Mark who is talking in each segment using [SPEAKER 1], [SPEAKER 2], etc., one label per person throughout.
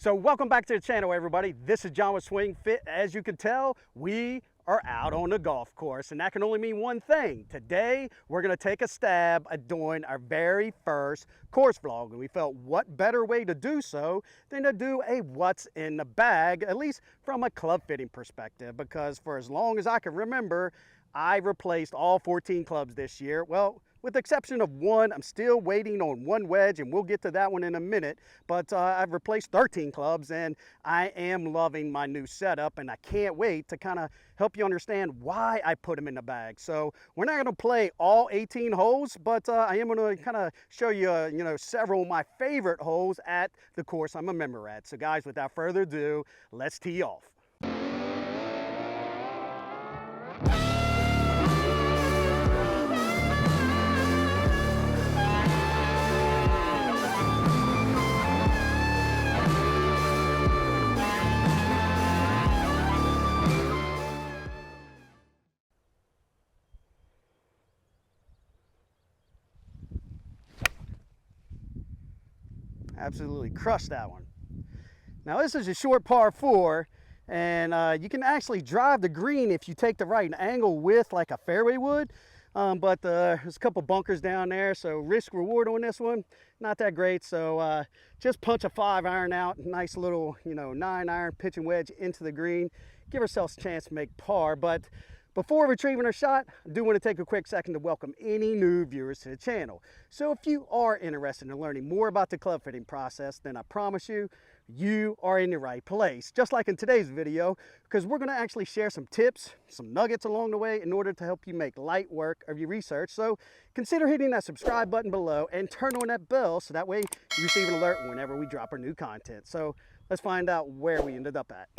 [SPEAKER 1] So welcome back to the channel, everybody. This is John with SwingFit. As you can tell, we are out on the golf course, and that can only mean one thing. Today, we're gonna take a stab at doing our very first course vlog, and we felt what better way to do so than to do a what's in the bag, at least from a club fitting perspective, because for as long as I can remember, I replaced all 14 clubs this year. Well, with the exception of one, I'm still waiting on one wedge, and we'll get to that one in a minute. But I've replaced 13 clubs, and I am loving my new setup, and I can't wait to kind of help you understand why I put them in the bag. So we're not going to play all 18 holes, but I am going to kind of show you, several of my favorite holes at the course I'm a member at. So guys, without further ado, let's tee off. Absolutely crushed that one. Now this is a short par 4, and you can actually drive the green if you take the right angle with like a fairway would, but there's a couple bunkers down there, so risk reward on this one not that great. So just punch a 5-iron out, nice little 9-iron pitching wedge into the green, give ourselves a chance to make par. But before retrieving our shot, I do want to take a quick second to welcome any new viewers to the channel. So if you are interested in learning more about the club fitting process, then I promise you, you are in the right place. Just like in today's video, because we're going to actually share some tips, some nuggets along the way in order to help you make light work of your research. So consider hitting that subscribe button below and turn on that bell so that way you receive an alert whenever we drop our new content. So let's find out where we ended up at.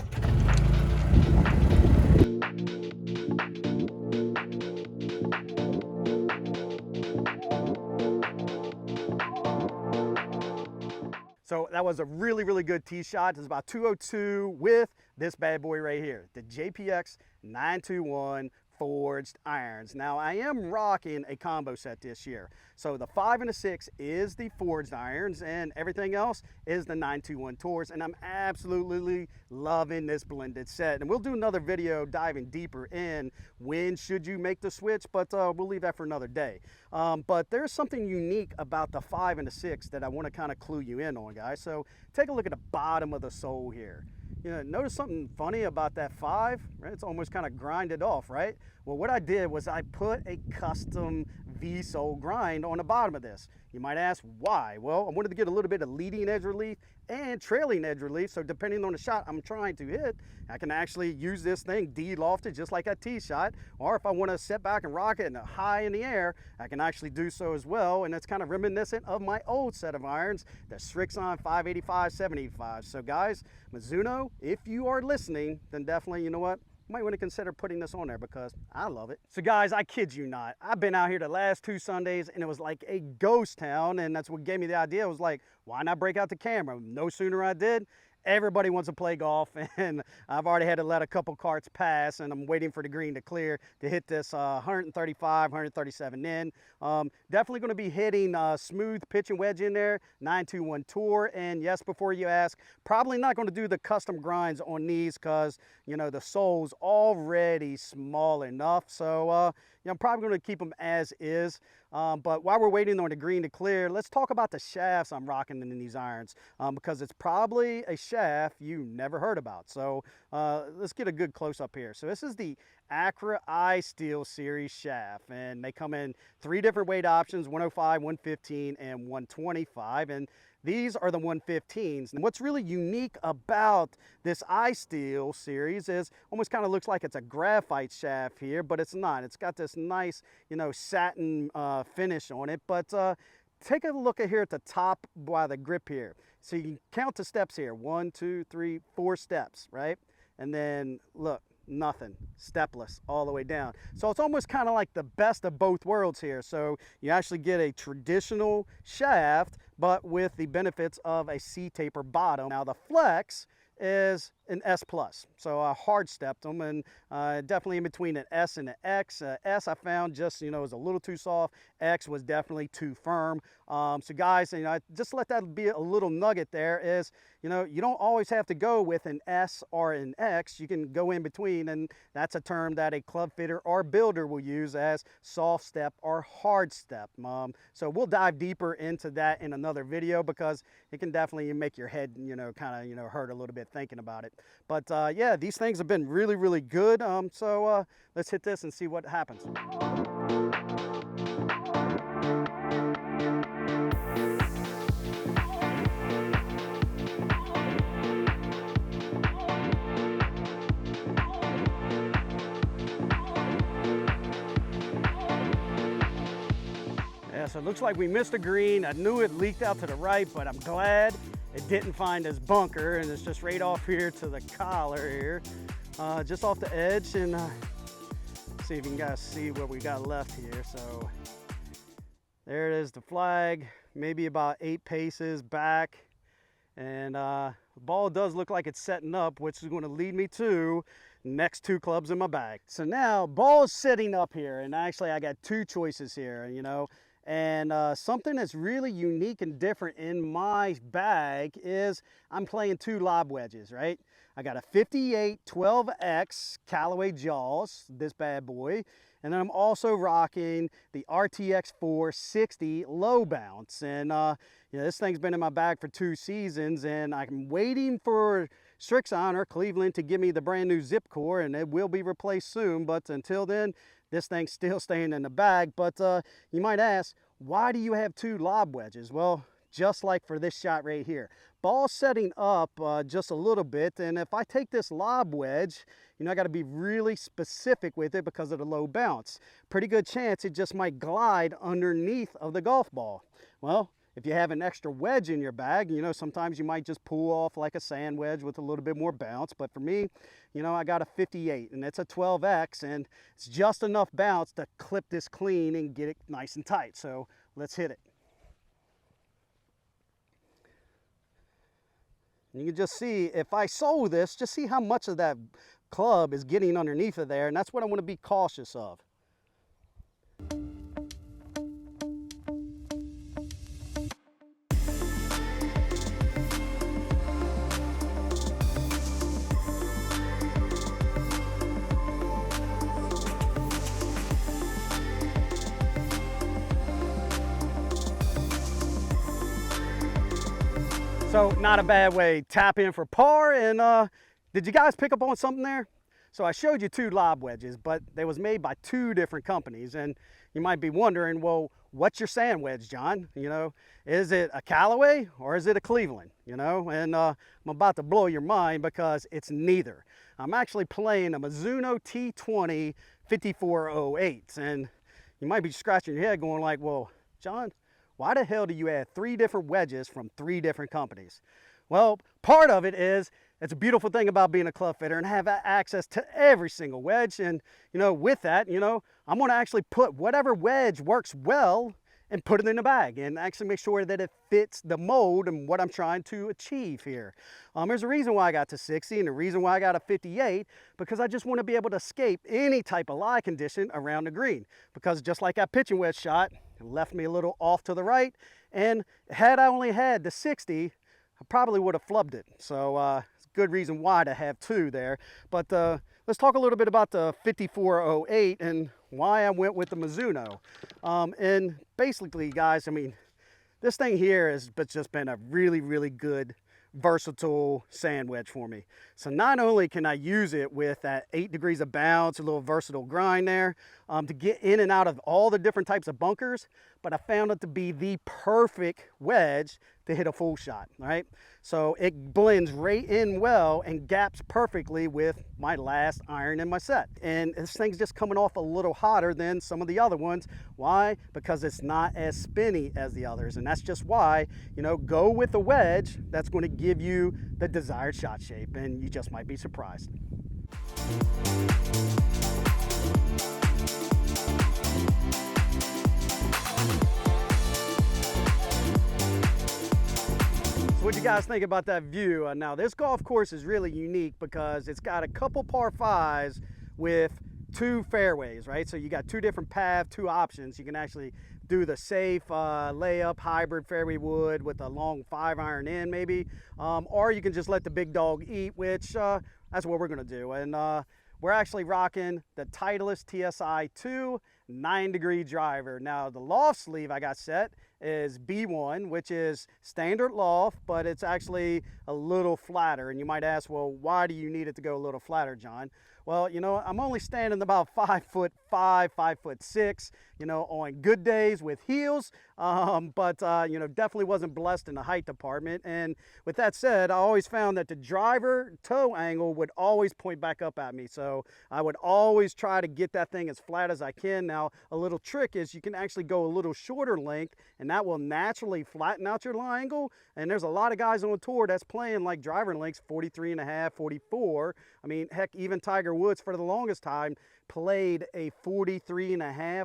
[SPEAKER 1] So that was a really good tee shot. It's about 202 with this bad boy right here, the JPX 921 forged irons. Now I am rocking a combo set this year. So the 5 and the 6 is the forged irons, and everything else is the 921 tours, and I'm absolutely loving this blended set. And we'll do another video diving deeper in when should you make the switch, but we'll leave that for another day. But there's something unique about the 5 and the 6 that I want to kind of clue you in on, guys. So take a look at the bottom of the sole here. Notice something funny about that 5, right? It's almost kind of grinded off, right? Well, what I did was I put a custom V-sole grind on the bottom of this. You might ask why? Well, I wanted to get a little bit of leading edge relief and trailing edge relief, so depending on the shot I'm trying to hit, I can actually use this thing de-lofted just like a tee shot, or if I want to sit back and rock it in high in the air, I can actually do so as well. And it's kind of reminiscent of my old set of irons, the Strixon 585, 785. So guys, Mizuno, if you are listening, then definitely, you know what? You might want to consider putting this on there because I love it. So guys, I kid you not, I've been out here the last 2 Sundays and it was like a ghost town, and that's what gave me the idea. It was like, why not break out the camera? No sooner I did, everybody wants to play golf, and I've already had to let a couple carts pass, and I'm waiting for the green to clear to hit this 135, 137 in. Definitely going to be hitting smooth pitch and wedge in there, 921 tour. And yes, before you ask, probably not going to do the custom grinds on these because, the sole's already small enough. So, I'm probably going to keep them as is. But while we're waiting on the green to clear, let's talk about the shafts I'm rocking in these irons, because it's probably a shaft you never heard about. So let's get a good close up here. So this is the Accra Isteel series shaft, and they come in 3 different weight options: 105, 115, and 125. And these are the 115s. And what's really unique about this Isteel series is almost kind of looks like it's a graphite shaft here, but it's not. It's got this nice, satin finish on it. But take a look at here at the top by the grip here. So you can count the steps here: 1, 2, 3, 4 steps, right? And then look, nothing, stepless all the way down. So it's almost kind of like the best of both worlds here. So you actually get a traditional shaft, but with the benefits of a C-taper bottom. Now the flex is an S plus. So I hard stepped them, and definitely in between an S and an X. S I found just, was a little too soft. X was definitely too firm. So guys, just let that be a little nugget there is, you don't always have to go with an S or an X. You can go in between, and that's a term that a club fitter or builder will use as soft step or hard step. So we'll dive deeper into that in another video, because it can definitely make your head, kind of, hurt a little bit thinking about it. But yeah, these things have been really, really good. So let's hit this and see what happens. So it looks like we missed a green. I knew it leaked out to the right, but I'm glad it didn't find this bunker, and it's just right off here to the collar here, just off the edge. And see if you guys see what we got left here. So there it is, the flag, maybe about 8 paces back. And the ball does look like it's setting up, which is going to lead me to next 2 clubs in my bag. So now ball is sitting up here, and actually I got 2 choices here, And something that's really unique and different in my bag is I'm playing 2 lob wedges, right? I got a 58 12X Callaway Jaws, this bad boy. And then I'm also rocking the RTX 460 low bounce. And this thing's been in my bag for 2 seasons, and I'm waiting for Strixon or Cleveland to give me the brand new zip core, and it will be replaced soon. But until then, this thing's still staying in the bag. But you might ask, why do you have 2 lob wedges? Well, just like for this shot right here, ball setting up just a little bit, and if I take this lob wedge, I got to be really specific with it because of the low bounce. Pretty good chance it just might glide underneath of the golf ball. Well, if you have an extra wedge in your bag, sometimes you might just pull off like a sand wedge with a little bit more bounce. But for me, I got a 58, and it's a 12X, and it's just enough bounce to clip this clean and get it nice and tight. So let's hit it. And you can just see, if I sole this, just see how much of that club is getting underneath of there, and that's what I want to be cautious of. So not a bad way, tap in for par. And did you guys pick up on something there? So I showed you 2 lob wedges, but they was made by 2 different companies. And you might be wondering, well, what's your sand wedge, John? Is it a Callaway or is it a Cleveland? And I'm about to blow your mind, because it's neither. I'm actually playing a Mizuno T20 5408. And you might be scratching your head going like, well, John, why the hell do you add 3 different wedges from 3 different companies? Well, part of it is, it's a beautiful thing about being a club fitter and have access to every single wedge. And, with that, I'm going to actually put whatever wedge works well and put it in the bag and actually make sure that it fits the mold and what I'm trying to achieve here. There's a reason why I got to 60 and the reason why I got a 58, because I just want to be able to escape any type of lie condition around the green. Because just like that pitching wedge shot, it left me a little off to the right, and had I only had the 60, I probably would have flubbed it. So it's a good reason why to have 2 there. But let's talk a little bit about the 5408 and why I went with the Mizuno. And basically, guys, this thing here has just been a really, really good, versatile sand wedge for me. So not only can I use it with that 8 degrees of bounce, a little versatile grind there, to get in and out of all the different types of bunkers, but I found it to be the perfect wedge to hit a full shot, right? So it blends right in well and gaps perfectly with my last iron in my set. And this thing's just coming off a little hotter than some of the other ones. Why? Because it's not as spinny as the others. And that's just why, go with a wedge that's going to give you the desired shot shape, and you just might be surprised. What do you guys think about that view? Now this golf course is really unique because it's got a couple par fives with 2 fairways, right? So you got 2 different paths, 2 options. You can actually do the safe layup hybrid fairway wood with a long 5-iron in maybe, or you can just let the big dog eat, which that's what we're gonna do. And we're actually rocking the Titleist TSI 2 9-degree driver. Now the loft sleeve I got set is B1, which is standard loft, but it's actually a little flatter. And you might ask, well, why do you need it to go a little flatter, John? Well, you know, I'm only standing about 5'5", 5'6", you know, on good days with heels, but you know, definitely wasn't blessed in the height department. And with that said, I always found that the driver toe angle would always point back up at me. So I would always try to get that thing as flat as I can. Now, a little trick is you can actually go a little shorter length, and that will naturally flatten out your lie angle. And there's a lot of guys on tour that's playing like driver lengths 43.5, 44. I mean, heck, even Tiger Woods for the longest time played a 43.5,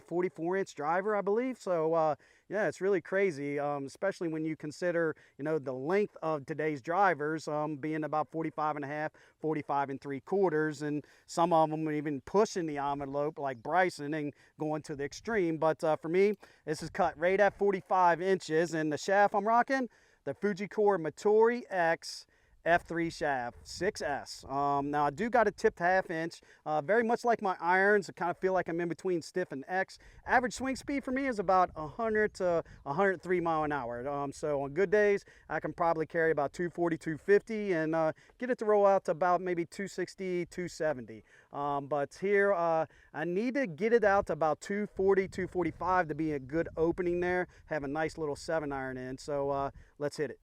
[SPEAKER 1] 44-inch driver, I believe. So yeah, it's really crazy, especially when you consider, you know, the length of today's drivers being about 45.5, 45 3/4, and some of them even pushing the envelope like Bryson and going to the extreme. But for me, this is cut right at 45 inches, and the shaft I'm rocking, the Fujikura Motori X F3 shaft 6S. Now I do got a tipped 1/2 inch, very much like my irons. I kind of feel like I'm in between stiff and X. Average swing speed for me is about 100 to 103 mile an hour. So on good days, I can probably carry about 240, 250 and get it to roll out to about maybe 260, 270. But here I need to get it out to about 240, 245 to be a good opening there. Have a nice little 7-iron in. So let's hit it.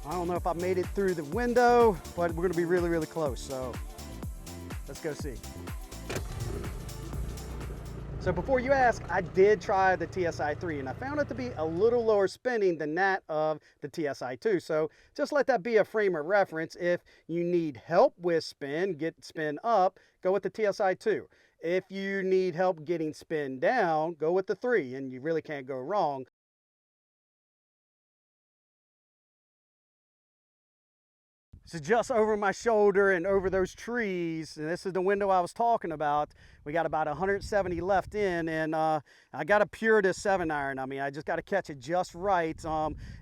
[SPEAKER 1] I don't know if I made it through the window, but we're gonna be really, really close. So let's go see. So before you ask, I did try the TSI 3 and I found it to be a little lower spinning than that of the TSI 2. So just let that be a frame of reference. If you need help with spin, get spin up, go with the TSI 2. If you need help getting spin down, go with the 3, and you really can't go wrong. So just over my shoulder and over those trees, and this is the window I was talking about. We got about 170 left in, and I got to pure this 7-iron. I mean, I just got to catch it just right.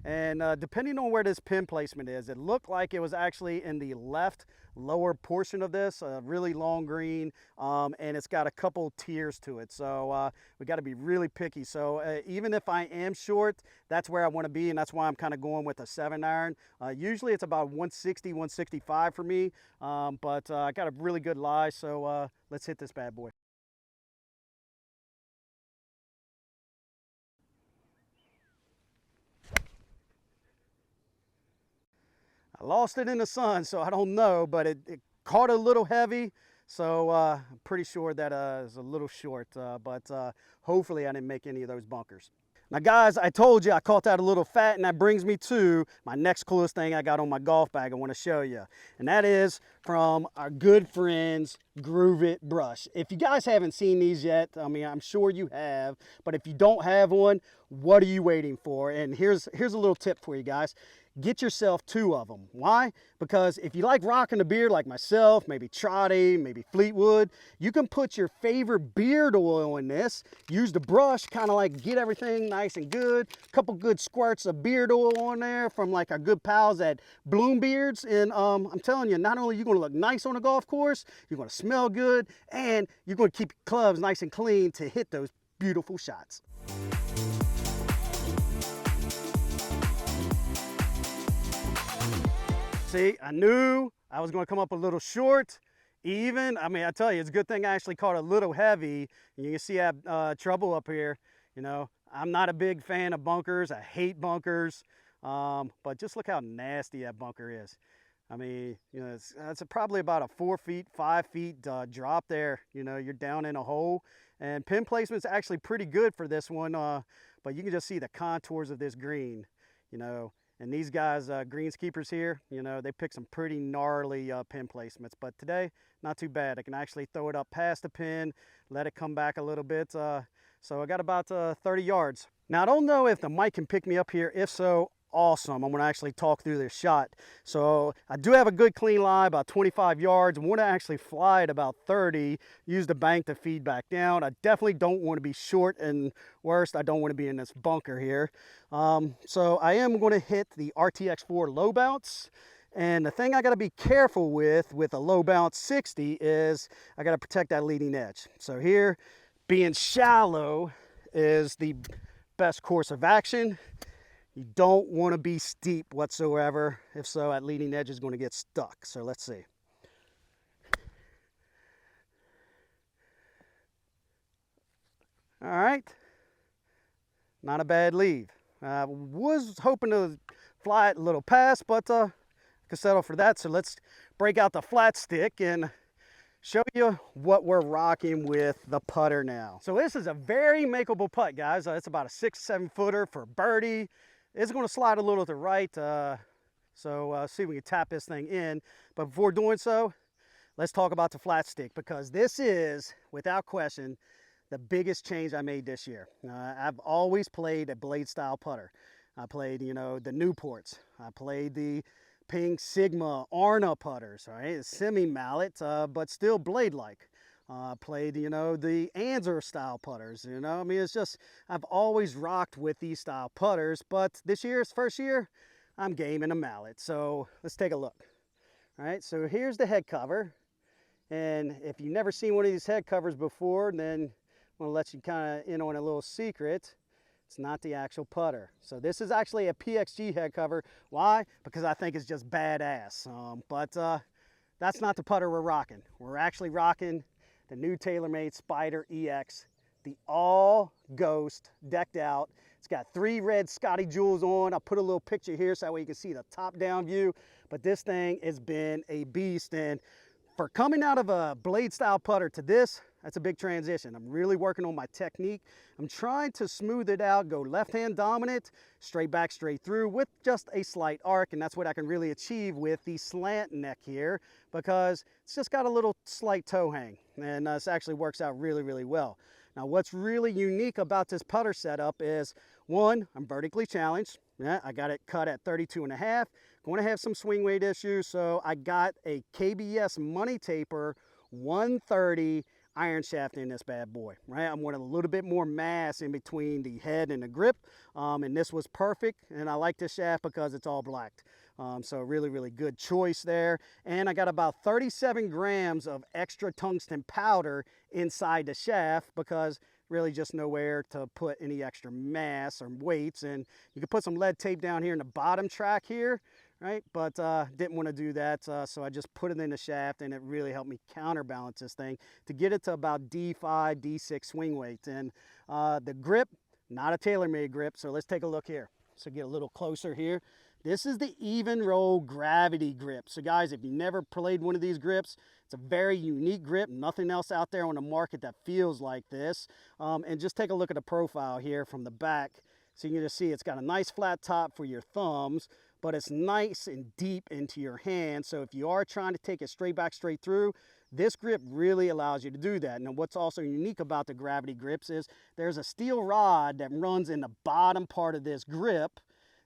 [SPEAKER 1] And depending on where this pin placement is, it looked like it was actually in the left lower portion of this, a really long green, and it's got a couple tiers to it. So we got to be really picky. So even if I am short, that's where I want to be, and that's why I'm kind of going with a 7-iron. Usually it's about 160, 165 for me, but I got a really good lie. So let's hit this bad boy. I lost it in the sun, so I don't know, but it caught a little heavy. So I'm pretty sure that is a little short, but hopefully I didn't make any of those bunkers. Now guys, I told you I caught that a little fat, and that brings me to my next coolest thing I got on my golf bag I want to show you. And that is from our good friends, Groove It Brush. If you guys haven't seen these yet, I mean, I'm sure you have, but if you don't have one, what are you waiting for? And here's a little tip for you guys. Get yourself 2 of them. Why? Because if you like rocking the beard like myself, maybe Trotty, maybe Fleetwood, you can put your favorite beard oil in this. Use the brush, kind of like get everything nice and good. A couple good squirts of beard oil on there from like our good pals at Bloom Beards. And I'm telling you, not only are you going to look nice on a golf course, you're going to smell good, and you're going to keep your clubs nice and clean to hit those beautiful shots. See, I knew I was going to come up a little short. Even, I mean, I tell you, it's a good thing I actually caught a little heavy. You can see I have trouble up here. You know, I'm not a big fan of bunkers. I hate bunkers. But just look how nasty that bunker is. I mean, you know, it's probably about a 4 feet, 5 feet drop there. You know, you're down in a hole. And pin placement's actually pretty good for this one. But you can just see the contours of this green. You know, And these guys, greenskeepers here, you know, they pick some pretty gnarly pin placements. But today, not too bad. I can actually throw it up past the pin, let it come back a little bit. So I got about 30 yards. Now, I don't know if the mic can pick me up here. If so, awesome. I'm going to actually talk through this shot. So I do have a good clean lie, about 25 yards. I want to actually fly at about 30, use the bank to feed back down. I definitely don't want to be short, and worst, I don't want to be in this bunker here. So I am going to hit the RTX4 low bounce. And the thing I got to be careful with a low bounce 60 is I got to protect that leading edge. So here, being shallow is the best course of action. You don't want to be steep whatsoever. If so, that leading edge is going to get stuck. So let's see. All right. Not a bad lead. Was hoping to fly it a little past, but I could settle for that. So let's break out the flat stick and show you what we're rocking with the putter now. So this is a very makeable putt, guys. It's about a 6-7 footer for birdie. It's going to slide a little to the right, so see if we can tap this thing in. But before doing so, let's talk about the flat stick, because this is, without question, the biggest change I made this year. I've always played a blade style putter. I played, you know, the Newports. I played the Ping Sigma Arna putters, right? Semi mallet, but still blade-like. Played, you know, the Anser style putters, you know. I mean, it's just, I've always rocked with these style putters, but this year's first year, I'm gaming a mallet. So let's take a look. All right, so here's the head cover. And if you've never seen one of these head covers before, then I'm gonna let you kind of in on a little secret. It's not the actual putter. So this is actually a PXG head cover. Why? Because I think it's just badass. But that's not the putter we're rocking. We're actually rocking the new Taylormade Spyder EX, the all ghost, decked out. It's got 3 red Scotty Jewels on. I'll put a little picture here so that way you can see the top down view. But this thing has been a beast. And for coming out of a blade style putter to this, that's a big transition. I'm really working on my technique. I'm trying to smooth it out, go left hand dominant, straight back, straight through with just a slight arc. And that's what I can really achieve with the slant neck here, because it's just got a little slight toe hang. And this actually works out really, really well. Now, what's really unique about this putter setup is, one, I'm vertically challenged. Yeah, I got it cut at 32.5. Going to have some swing weight issues, so I got a KBS Money Taper 130 iron shaft in this bad boy, right? I wanted a little bit more mass in between the head and the grip, and this was perfect. And I like this shaft because it's all blacked. So really, really good choice there. And I got about 37 grams of extra tungsten powder inside the shaft, because really just nowhere to put any extra mass or weights. And you can put some lead tape down here in the bottom track here, right? But didn't want to do that, so I just put it in the shaft, and it really helped me counterbalance this thing to get it to about D5, D6 swing weight. And the grip, not a Taylormade grip, so let's take a look here. So get a little closer here. This is the even roll gravity grip. So guys, if you never played one of these grips, it's a very unique grip. Nothing else out there on the market that feels like this. And just take a look at the profile here from the back. So you can just see it's got a nice flat top for your thumbs, but it's nice and deep into your hand. So if you are trying to take it straight back, straight through, this grip really allows you to do that. Now, what's also unique about the gravity grips is there's a steel rod that runs in the bottom part of this grip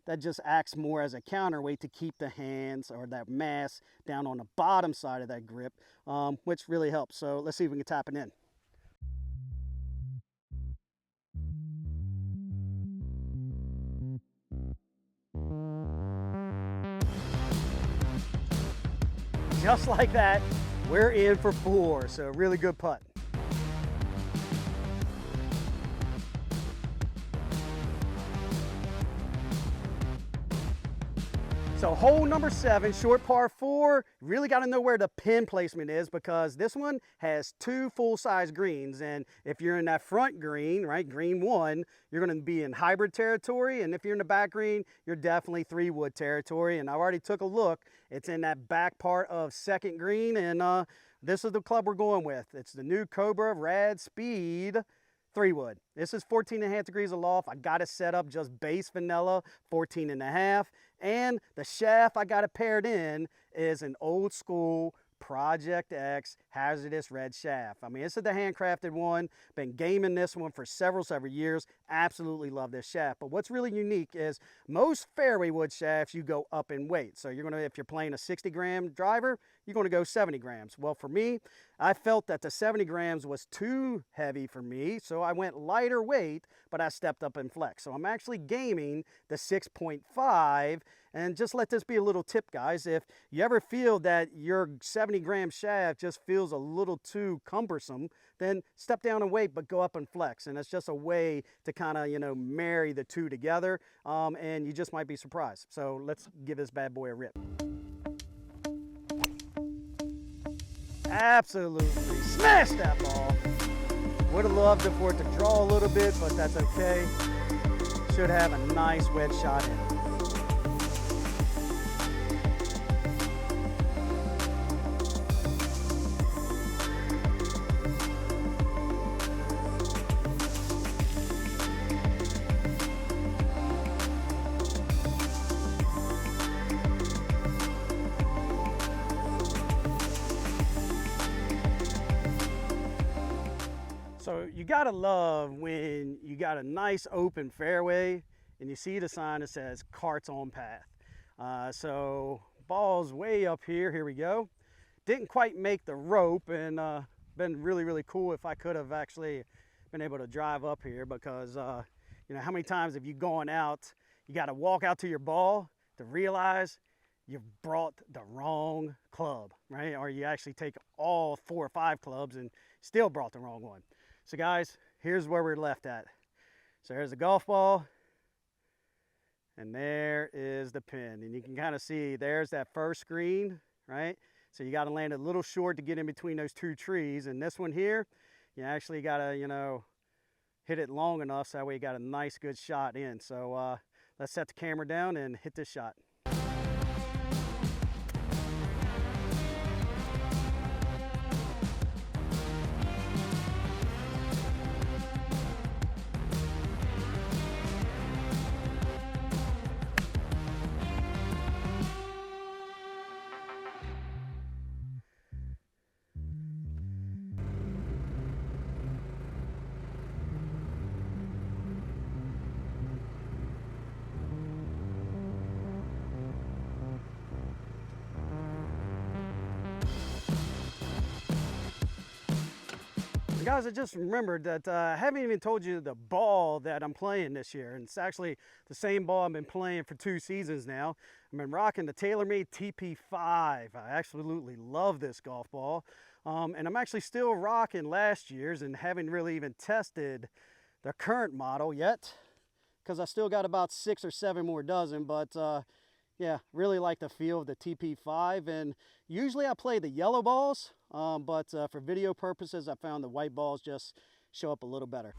[SPEAKER 1] that just acts more as a counterweight to keep the hands or that mass down on the bottom side of that grip, which really helps. So let's see if we can tap it in. Just like that, we're in for 4. So really good putt. So hole number 7, short par 4, really got to know where the pin placement is, because this one has 2 full-size greens. And if you're in that front green, right, green 1, you're going to be in hybrid territory. And if you're in the back green, you're definitely 3-wood territory. And I already took a look. It's in that back part of second green. And this is the club we're going with. It's the new Cobra Rad Speed 3-wood. This is 14.5 degrees of loft. I got it set up just base vanilla, 14.5. And the shaft I got it paired in is an old school Project X hazardous red shaft. I mean, this is the handcrafted one. Been gaming this one for several years. Absolutely love this shaft. But what's really unique is most fairway wood shafts, you go up in weight. So you're gonna, if you're playing a 60-gram driver, you're gonna go 70 grams. Well, for me, I felt that the 70 grams was too heavy for me, so I went lighter weight, but I stepped up in flex. So I'm actually gaming the 6.5, and just let this be a little tip, guys. If you ever feel that your 70-gram shaft just feels a little too cumbersome, then step down in weight, but go up in flex. And it's just a way to kind of, you know, marry the two together, and you just might be surprised. So let's give this bad boy a rip. Absolutely smash that ball. Would have loved it for it to draw a little bit, but that's okay. Should have a nice wedge shot in. So you gotta love when you got a nice open fairway and you see the sign that says carts on path. So ball's way up here, here we go. Didn't quite make the rope, and been really cool if I could have actually been able to drive up here, because you know, how many times have you gone out, you gotta walk out to your ball to realize you've brought the wrong club, right? Or you actually take all 4 or 5 clubs and still brought the wrong one. So guys, here's where we're left at. So there's the golf ball, and there is the pin. And you can kind of see there's that first green, right? So you got to land a little short to get in between those 2 trees. And this one here, you actually got to, you know, hit it long enough so that way you got a nice good shot in. So let's set the camera down and hit this shot. Guys, I just remembered that I haven't even told you the ball that I'm playing this year, and it's actually the same ball I've been playing for 2 seasons now. I've been rocking the Taylormade TP5. I absolutely love this golf ball, and I'm actually still rocking last year's and haven't really even tested the current model yet, because I still got about 6 or 7 more dozen. But yeah, really like the feel of the TP5, and usually I play the yellow balls, but for video purposes, I found the white balls just show up a little better.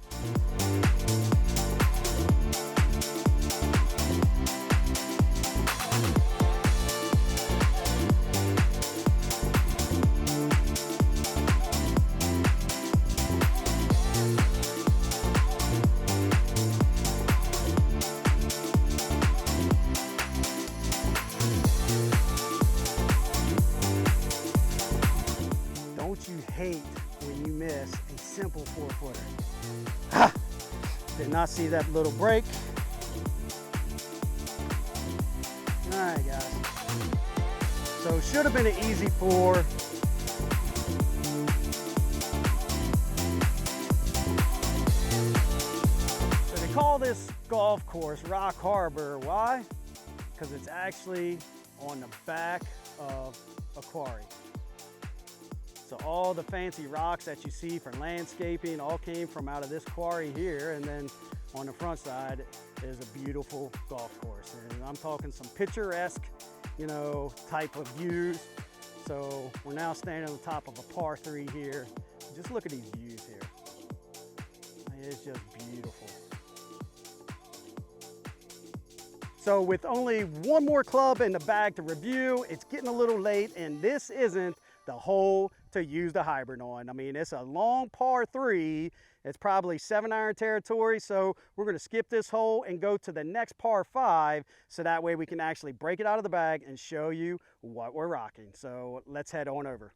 [SPEAKER 1] Hate when you miss a simple 4-footer. Ah, did not see that little break. All right, guys. So should have been an easy 4. So they call this golf course Rock Harbor. Why? Because it's actually on the back of a quarry. So all the fancy rocks that you see for landscaping all came from out of this quarry here, and then on the front side is a beautiful golf course. And I'm talking some picturesque, you know, type of views. So we're now standing on the top of a par 3 here. Just look at these views here. It's just beautiful. So with only 1 more club in the bag to review, it's getting a little late, and this isn't the whole to use the hybrid on. I mean, it's a long par 3. It's probably 7-iron territory, so we're going to skip this hole and go to the next par 5, so that way we can actually break it out of the bag and show you what we're rocking. So let's head on over.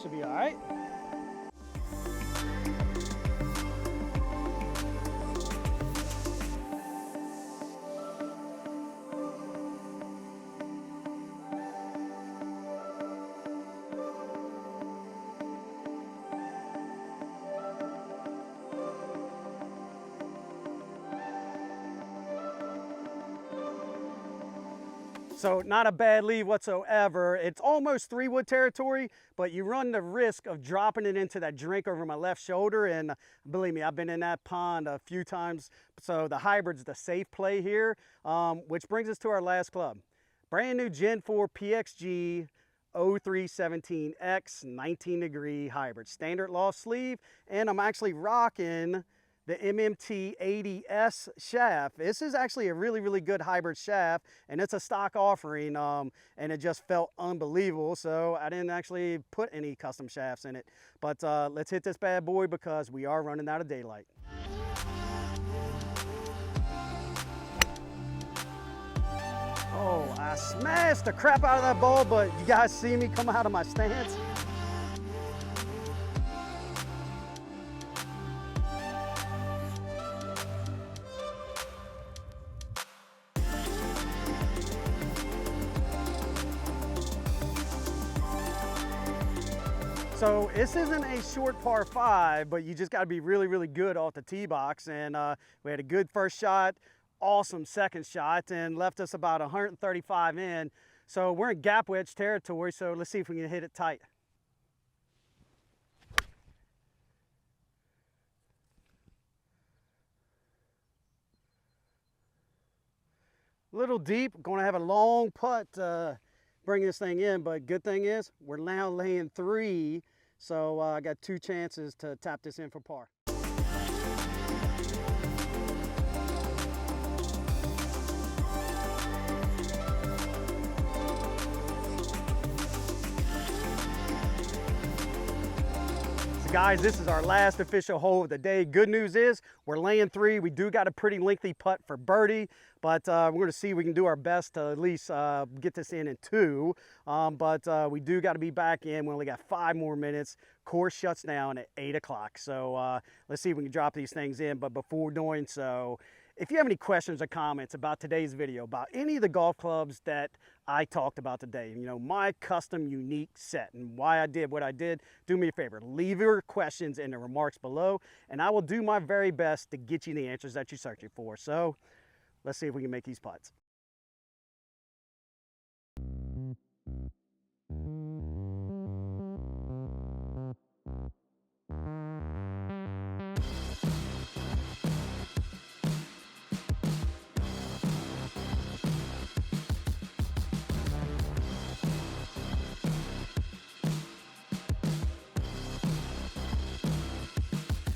[SPEAKER 1] Should be all right. So not a bad lead whatsoever. It's almost 3-wood territory, but you run the risk of dropping it into that drink over my left shoulder. And believe me, I've been in that pond a few times. So the hybrid's the safe play here, which brings us to our last club. Brand new Gen 4 PXG 0317X 19-degree hybrid. Standard loft sleeve, and I'm actually rocking the MMT 80S shaft. This is actually a really, really good hybrid shaft, and it's a stock offering, and it just felt unbelievable. So I didn't actually put any custom shafts in it. But let's hit this bad boy because we are running out of daylight. Oh, I smashed the crap out of that ball, but you guys see me come out of my stance? So this isn't a short par 5, but you just got to be really, really good off the tee box. And we had a good first shot, awesome second shot, and left us about 135 in. So we're in gap wedge territory, so let's see if we can hit it tight. Little deep, going to have a long putt bring this thing in, but good thing is we're now laying 3, so I got 2 chances to tap this in for par. Guys, this is our last official hole of the day. Good news is we're laying 3. We do got a pretty lengthy putt for birdie, but we're going to see if we can do our best to at least get this in 2. But we do got to be back in. We only got 5 more minutes. Course shuts down at 8 o'clock. So let's see if we can drop these things in. But before doing so, if you have any questions or comments about today's video, about any of the golf clubs that I talked about today, you know, my custom unique set and why I did what I did, do me a favor, leave your questions in the remarks below, and I will do my very best to get you the answers that you're searching for. So let's see if we can make these putts.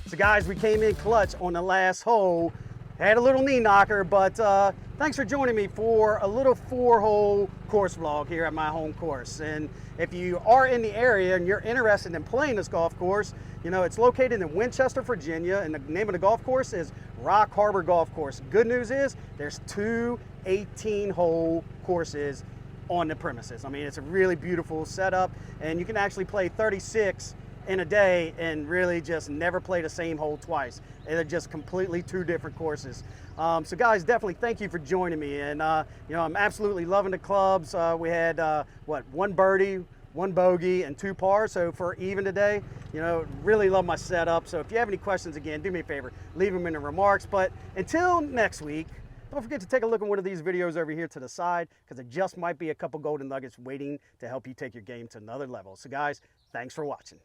[SPEAKER 1] So guys, we came in clutch on the last hole. Had a little knee knocker, but thanks for joining me for a little 4-hole course vlog here at my home course. And if you are in the area and you're interested in playing this golf course, you know, it's located in Winchester, Virginia, and the name of the golf course is Rock Harbor Golf Course. Good news is there's 2 18-hole courses on the premises. I mean, it's a really beautiful setup, and you can actually play 36 in a day and really just never play the same hole twice. They're just completely 2 different courses. So guys, definitely thank you for joining me. And you know, I'm absolutely loving the clubs. We had what, 1 birdie, 1 bogey, and 2 pars. So for even today, you know, really love my setup. So if you have any questions, again, do me a favor, leave them in the remarks. But until next week, don't forget to take a look at one of these videos over here to the side, because it just might be a couple golden nuggets waiting to help you take your game to another level. So guys, thanks for watching.